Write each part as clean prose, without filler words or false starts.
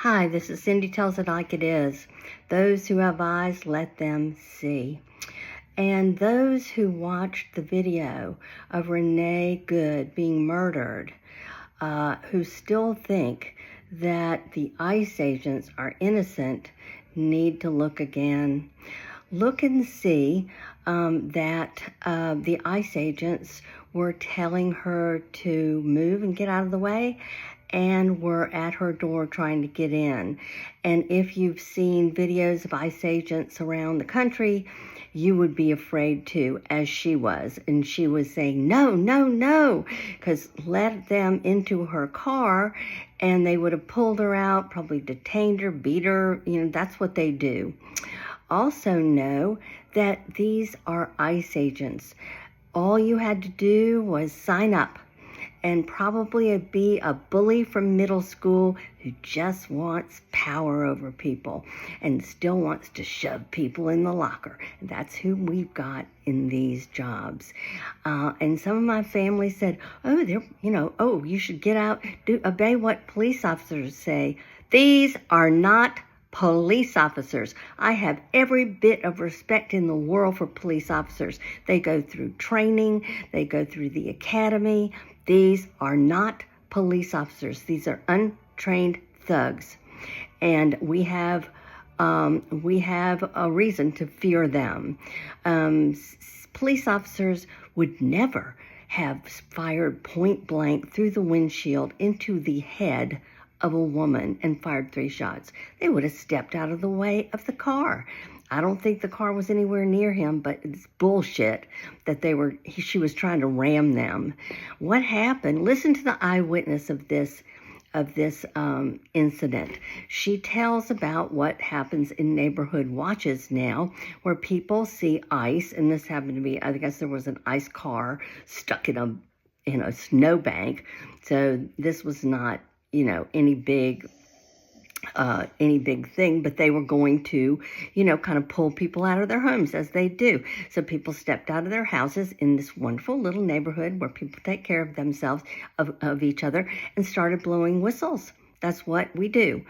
Hi, this is Cindy Tells It Like It Is. Those who have eyes, let them see. And those who watched the video of Renee Good being murdered, who still think that the ICE agents are innocent, need to look again. Look and see that the ICE agents were telling her to move and get out of the way, and were at her door trying to get in. And if you've seen videos of ICE agents around the country, you would be afraid too, as she was. And she was saying, no, no, no, because let them into her car and they would have pulled her out, probably detained her, beat her. That's what they do. Also know that these are ICE agents. All you had to do was sign up and probably be a bully from middle school who just wants power over people and still wants to shove people in the locker. That's who we've got in these jobs. And some of my family said, you should get out, obey what police officers say. These are not police officers. I have every bit of respect in the world for police officers. They go through training, they go through the academy. These are not police officers. These are untrained thugs. And we have a reason to fear them. Police officers would never have fired point blank through the windshield into the head of a woman and fired 3 shots. They would have stepped out of the way of the car. I don't think the car was anywhere near him, but it's bullshit that she was trying to ram them. What happened? Listen to the eyewitness of this incident. She tells about what happens in neighborhood watches now, where people see ICE, and this happened to be, I guess there was an ICE car stuck in a snowbank. So this was not, any big thing, but they were going to, kind of pull people out of their homes, as they do. So people stepped out of their houses in this wonderful little neighborhood where people take care of themselves, of each other, and started blowing whistles. That's what we do.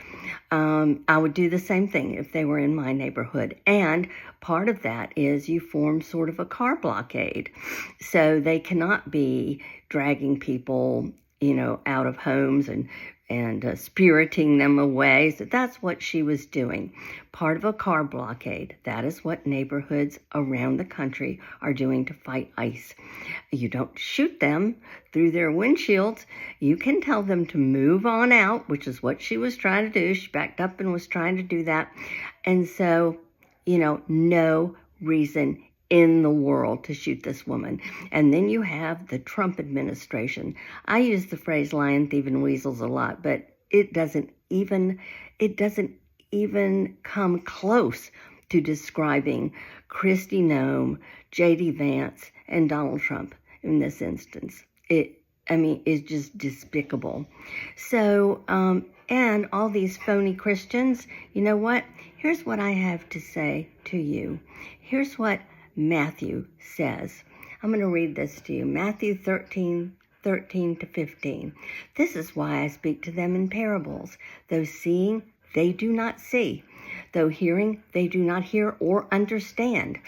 I would do the same thing if they were in my neighborhood. And part of that is you form sort of a car blockade. So they cannot be dragging people, out of homes and spiriting them away. So that's what she was doing. Part of a car blockade. That is what neighborhoods around the country are doing to fight ICE. You don't shoot them through their windshields. You can tell them to move on out, which is what she was trying to do. She backed up and was trying to do that. And so, no reason in the world to shoot this woman. And then you have the Trump administration. I use the phrase lion, thief, and weasels a lot, but it doesn't even come close to describing Kristi Noem, J.D. Vance, and Donald Trump in this instance. It's just despicable. So, and all these phony Christians, you know what? Here's what I have to say to you. Here's what Matthew says. I'm going to read this to you. Matthew 13 to 15. This is why I speak to them in parables. Though seeing, they do not see. Though hearing, they do not hear or understand.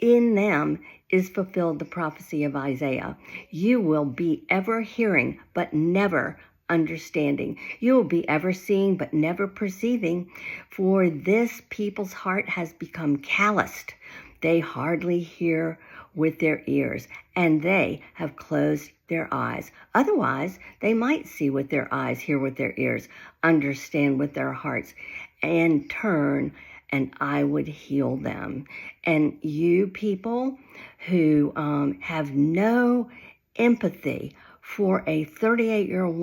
In them is fulfilled the prophecy of Isaiah. You will be ever hearing, but never understanding. You will be ever seeing, but never perceiving. For this people's heart has become calloused. They hardly hear with their ears, and they have closed their eyes. Otherwise, they might see with their eyes, hear with their ears, understand with their hearts, and turn, and I would heal them. And you people who have no empathy for a 38-year-old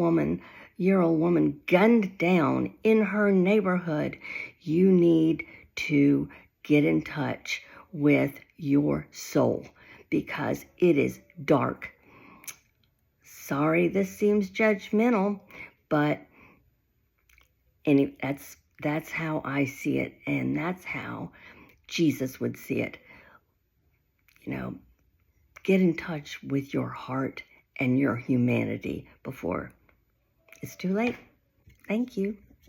woman gunned down in her neighborhood, you need to get in touch with your soul, because it is dark. Sorry, this seems judgmental, but that's how I see it, and that's how Jesus would see it. Get in touch with your heart and your humanity before it's too late. Thank you.